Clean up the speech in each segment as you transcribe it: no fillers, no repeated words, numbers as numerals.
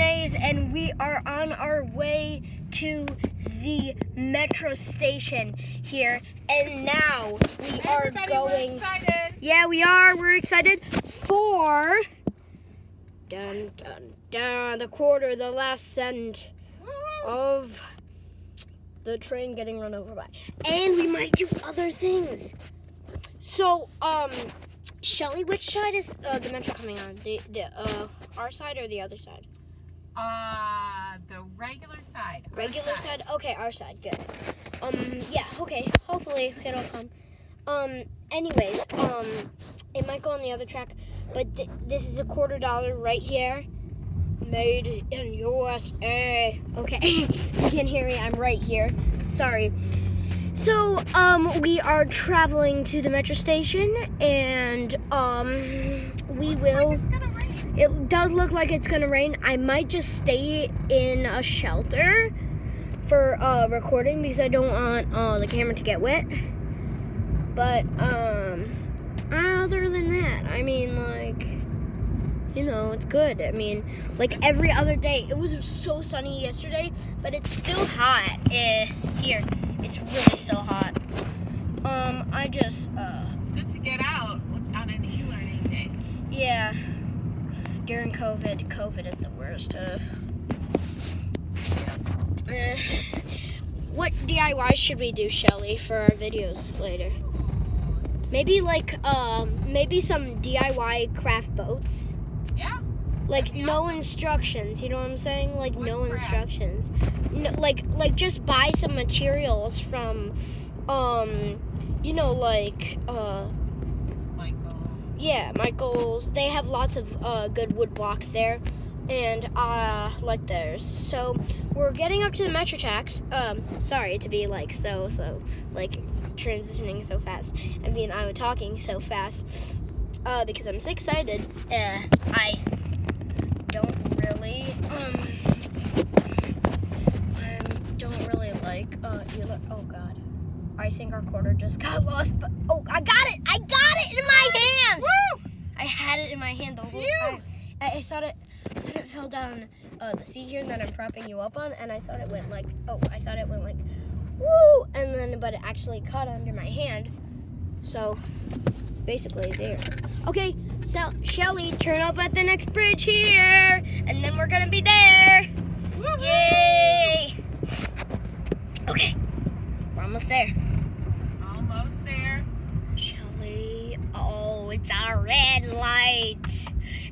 days, and we are on our way to the Metra station here. And now we are going. We're excited. Yeah, we are. We're excited for the last cent of the train getting run over by. And we might do other things. So, Shelly, which side is the Metro coming on? Our side or the other side? The regular side. Regular side? Okay, our side. Good. Yeah, okay. Hopefully it'll come. Anyways, it might go on the other track, but this is a $quarter right here. Made in USA. Okay, you can hear me. I'm right here. Sorry. So, we are traveling to the Metro station, and, we will. It's gonna rain. It does look like it's gonna rain. I might just stay in a shelter for, recording because I don't want, the camera to get wet. But, other than that, I mean, like, you know, it's good. I mean, like every other day. It was so sunny yesterday, but it's still hot here. It's really still hot. It's good to get out on an e-learning day. Yeah. During COVID is the worst. What DIYs should we do, Shelly, for our videos later? Maybe like, maybe some DIY craft boats. Yeah. Like no awesome. Instructions, you know what I'm saying? Like Wood no craft. Instructions. No, like just buy some materials from, you know, like, Michael's. yeah, Michael's. They have lots of good wood blocks there, and like theirs. So we're getting up to the Metro tracks. Sorry to be like so like transitioning so fast. I mean, I'm talking so fast because I'm so excited. I don't really like oh god, I think our quarter just got lost, but oh, I got it in my hand. Woo! I had it in my hand the whole time. I thought it fell down the seat here that I'm propping you up on, and I thought it went like woo, and then but it actually caught under my hand. So basically there. Okay, so Shelly, turn up at the next bridge here, and then we're gonna be there. Woo-hoo! Yay! Okay, we're almost there. Almost there. Shelly, oh, it's a red light.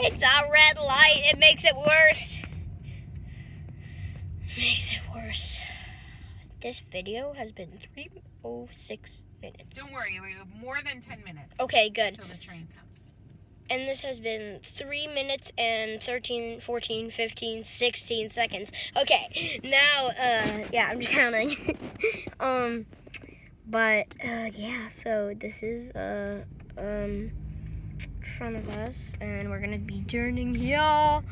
It's a red light. It makes it worse. This video has been 3:06 minutes. Don't worry, we have more than 10 minutes. Okay, good. Until the train comes. And this has been 3 minutes and 13, 14, 15, 16 seconds. Okay, now, yeah, I'm just counting. Yeah, so this is, in front of us, and we're gonna be turning here.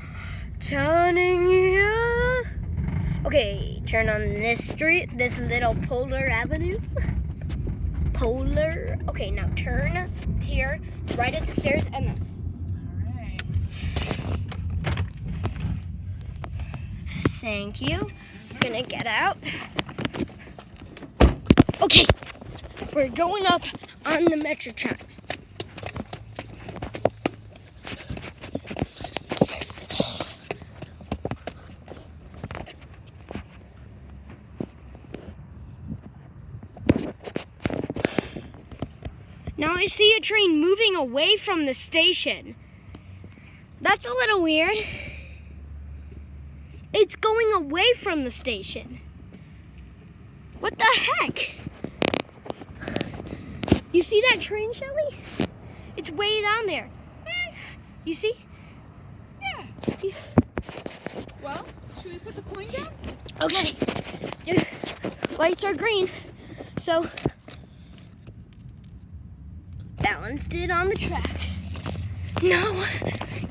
Okay, turn on this street, this little Polar Avenue. Okay, now turn here, right at the stairs, and then. All right. Thank you. Gonna get out. Okay, we're going up on the Metro tracks. Now I see a train moving away from the station. That's a little weird. It's going away from the station. What the heck? You see that train, Shelly? It's way down there. You see? Yeah. Well, should we put the coin down? Okay. Lights are green. So, balanced it on the track. Now,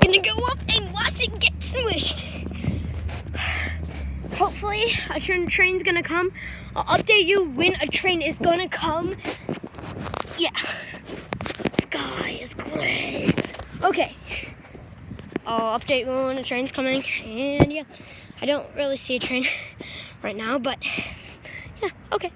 gonna go up and watch it get smushed. Hopefully, a train's gonna come. I'll update you when a train is gonna come. Yeah. Sky is gray. Okay. I'll update you when the train's coming. And yeah, I don't really see a train right now, but yeah, okay.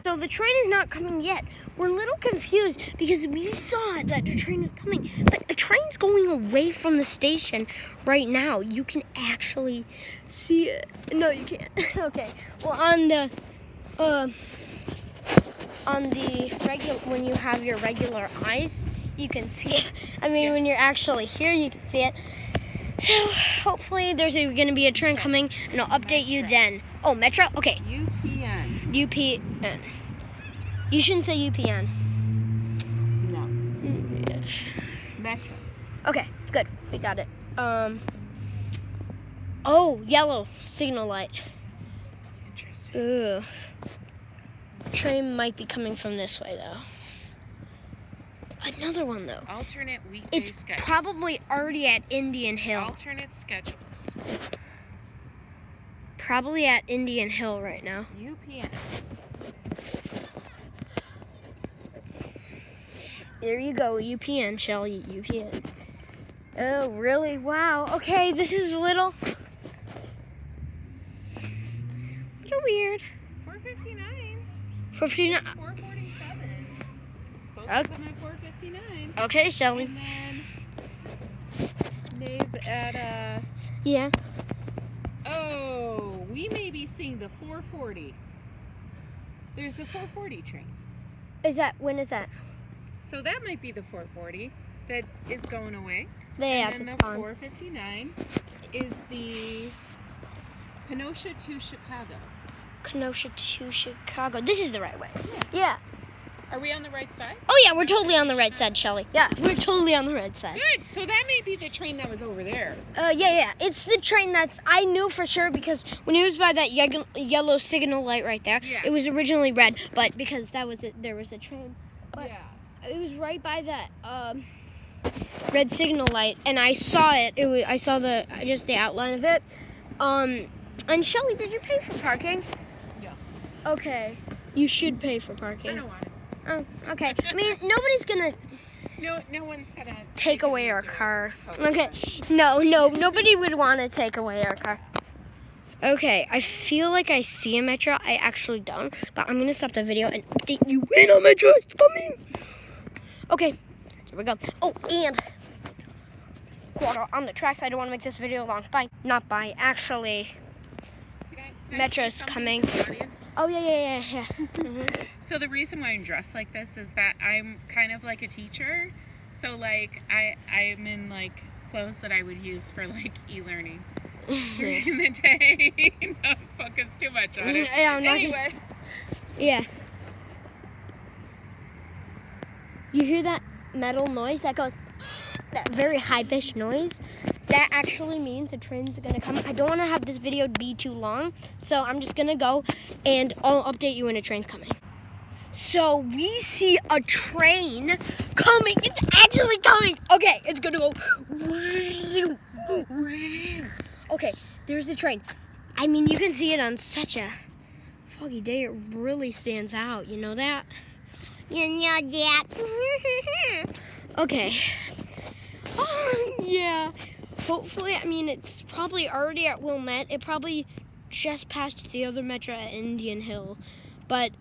So the train is not coming yet. We're a little confused because we thought that the train was coming, but a train's going away from the station right now. You can actually see it. No, you can't. Okay. Well, on the regular, when you have your regular eyes, you can see it. I mean, when you're actually here, you can see it. So hopefully there's going to be a train coming, and I'll update you then. Oh, Metra? Okay. UPN. UPN. You shouldn't say UPN. No. Metra. Okay, good. We got it. Oh, yellow signal light. Interesting. Ooh. Train might be coming from this way, though. Another one, though. Alternate weekday It's schedules. probably already at Indian Hill. Alternate schedules. Probably at Indian Hill right now. UPN. There you go, UPN, Shelly, UPN. Oh, really? Wow. Okay, this is a little weird. 4:59. 4:59. 4:47. It's supposed Okay. to come at 4:59. Okay, Shelly. And then they've at Yeah. oh, we may be seeing the 4:40. There's a 4:40 train. When is that? So that might be the 4:40 that is going away. Yeah, And then it's the on. 4:59 is the Kenosha to Chicago. Kenosha to Chicago. This is the right way. Yeah. Are we on the right side? Oh, yeah, we're totally on the right side, Shelly. Yeah, we're totally on the right side. Good. So that may be the train that was over there. Yeah. It's the train I knew for sure because when it was by that yellow signal light right there, Yeah. it was originally red, but because that was it, there was a train. But Yeah. it was right by that red signal light, and I saw it. I saw just the outline of it. And Shelly, did you pay for parking? Yeah. Okay. You should pay for I parking. don't want it. Oh, okay. I mean, nobody's gonna No one's gonna take away our advantage car. of Okay. it. No, nobody would want to take away our car. Okay, I feel like I see a Metra. I actually don't, but I'm gonna stop the video and update you when a Metra is coming. Okay, here we go. Oh, and quarter on the tracks. I don't want to make this video long. Bye. Not bye. Actually, Can I Metra's say something coming. to the audience? oh yeah. Mhm. So the reason why I'm dressed like this is that I'm kind of like a teacher. So like I'm in like clothes that I would use for like e-learning during the day. Not focus too much on it. Yeah, I'm not- Anyway. Yeah. You hear that metal noise that goes, that very high-pitched noise? That actually means the train's gonna come. I don't want to have this video be too long, so I'm just gonna go and I'll update you when a train's coming. So we see a train coming. It's actually coming. Okay, it's gonna go. Okay, there's the train. I mean, you can see it on such a foggy day. It really stands out. You know that? You know that. Okay. Oh, yeah. Hopefully, I mean, it's probably already at Wilmette. It probably just passed the other Metra at Indian Hill. But,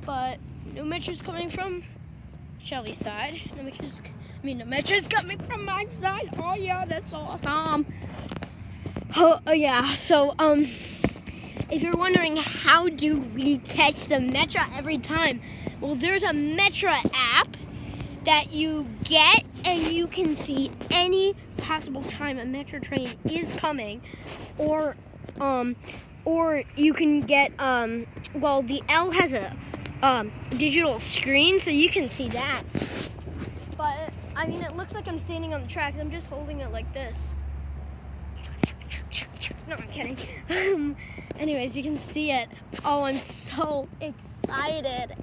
but no Metra's coming from Shelly's side. The Metra's coming from my side. Oh, yeah, that's awesome. Oh, yeah. So, if you're wondering how do we catch the Metra every time, well, there's a Metra app that you get, and you can see any possible time a Metra train is coming, or you can get well, the L has a digital screen, so you can see that. But I mean, it looks like I'm standing on the track. I'm just holding it like this. No, I'm kidding. Anyways, you can see it. Oh, I'm so excited.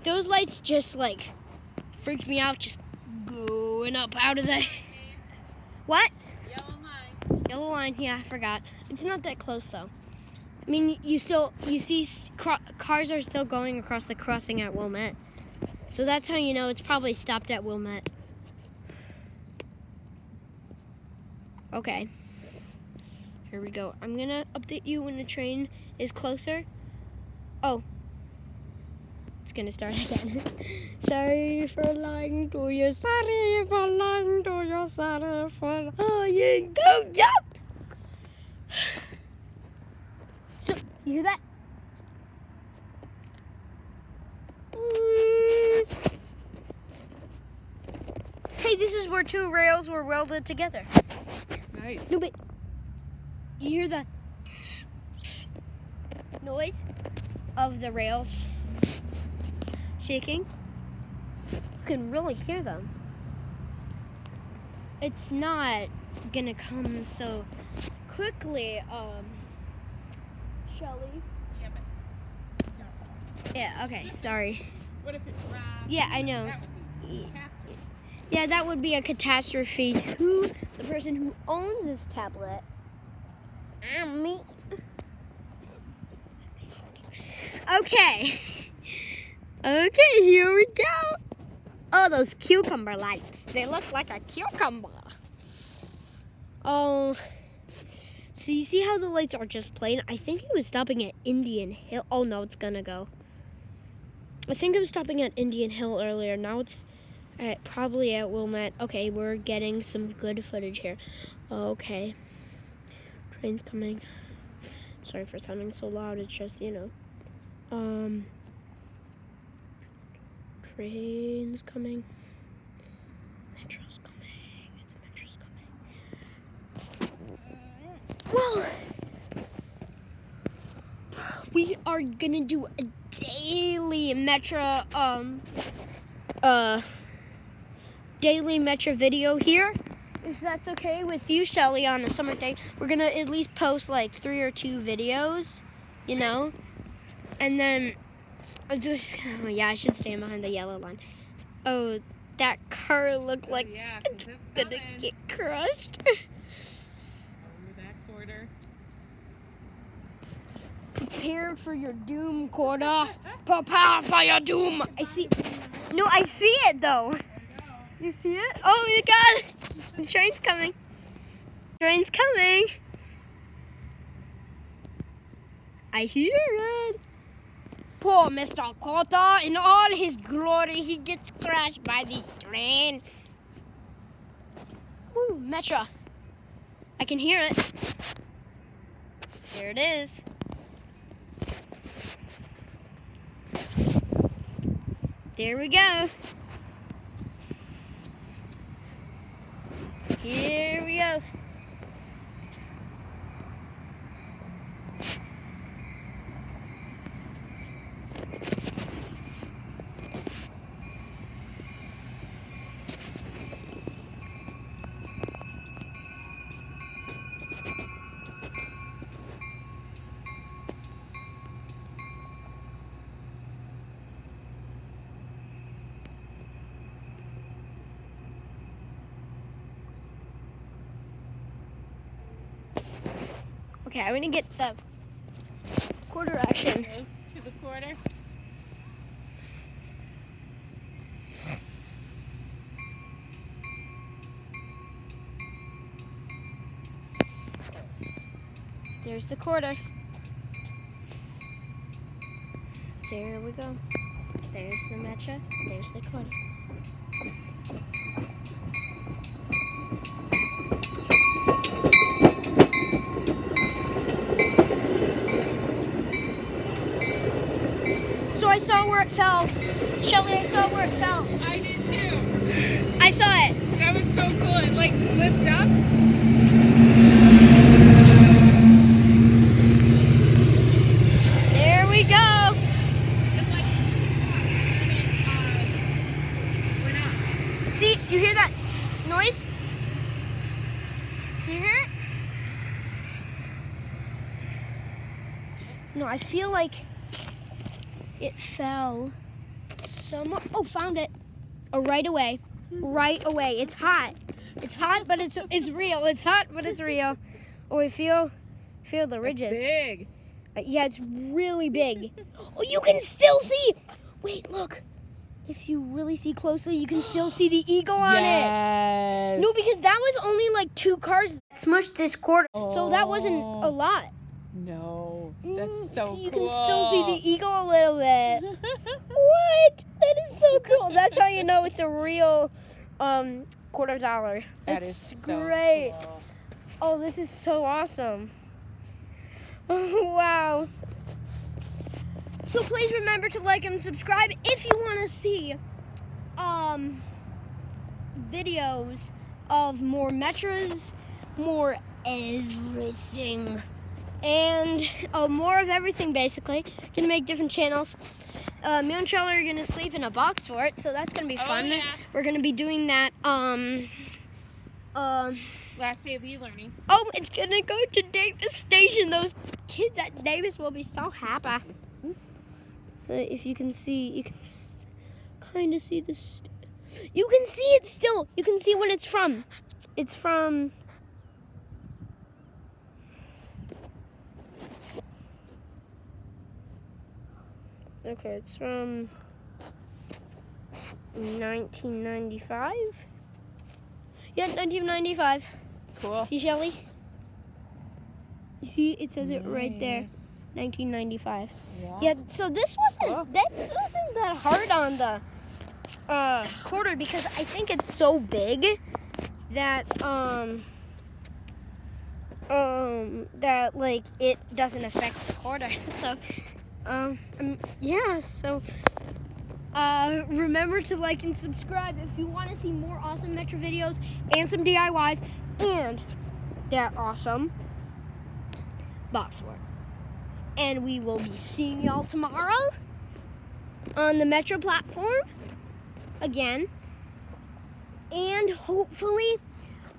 Those lights just like freaked me out, just going up out of the... What? Yellow line. Yellow line, yeah, I forgot. It's not that close though. I mean, you see cars are still going across the crossing at Wilmette. So that's how you know it's probably stopped at Wilmette. Okay. Here we go. I'm gonna update you when the train is closer. Oh. It's gonna start again. Sorry for lying to you. Sorry for lying to you. Sorry for lying to you. So, you hear that? Hey, this is where two rails were welded together. Nice. No, but you hear the noise of the rails shaking? You can really hear them. It's not gonna come so quickly, Shelly. Yeah, but Yeah, okay, sorry. what if it drops? Yeah, I know. That would be catastrophe. Yeah, that would be a catastrophe to the person who owns this tablet. And me. Okay. Okay, here we go. Oh, those cucumber lights. They look like a cucumber. Oh, so you see how the lights are just plain? I think it was stopping at Indian Hill. Oh, no, it's gonna go. I think it was stopping at Indian Hill earlier. Now it's probably at Wilmette. Okay, we're getting some good footage here. Okay. Train's coming. Sorry for sounding so loud. It's just, train's coming. Metro's coming. The Metro's coming. Well, we are gonna do a daily Metra, daily Metra video here. If that's okay with you, Shelly, on a summer day, we're gonna at least post like 3 or 2 videos, and then I should stand behind the yellow line. Oh, that car looked like it's gonna get crushed. Over that quarter. Prepare for your doom, Corda. Prepare for your doom. I see it though. You see it? Oh my God! The train's coming. Train's coming. I hear it. Poor Mr. Corda, in all his glory, he gets crashed by this train. Woo, Metra. I can hear it. There it is. There we go. Here we go. Okay, I'm gonna get the quarter action. Goes to the quarter. There's the quarter. There we go. There's the Metra. There's the quarter. So I saw where it fell. Shelly, I saw where it fell. I did too. I saw it. That was so cool. It like flipped up. There we go. It's like, and it went up. See, you hear that noise? See, you hear it? No, I feel like it fell somewhere. Oh, found it. Oh, right away. Right away. It's hot. It's hot, but it's real. It's hot, but it's real. Oh, I feel the ridges. It's big. Yeah, it's really big. Oh, you can still see. Wait, look. If you really see closely, you can still see the eagle on it. No, because that was only like 2 cars that smushed this quarter. So that wasn't a lot. No, that's so you cool. can still see the eagle a little bit. What? That is so cool. That's how you know it's a real $quarter. That That's is so great. cool. Oh, this is so awesome. Wow. So please remember to like and subscribe if you want to see videos of more Metras, more everything, and more of everything basically. Gonna make different channels. Me and Charlie are gonna sleep in a box for it, so that's gonna be fun. Yeah. We're gonna be doing that Last day of e-learning. oh, it's gonna go to Davis Station. Those kids at Davis will be so happy. So if you can see, you can kind of see this. You can see it still. You can see when it's from. It's from. Okay, it's from 1995. Yeah, 1995. Cool. See, Shelly? You see, it says it right there. Nice. 1995. Yeah. Yeah, so this wasn't Cool. that hard on the quarter because I think it's so big that that like it doesn't affect the quarter. So yeah, so remember to like and subscribe if you want to see more awesome Metra videos and some DIYs and that awesome box work. And we will be seeing y'all tomorrow on the Metra platform again. And hopefully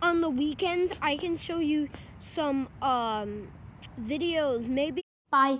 on the weekends I can show you some videos maybe. Bye.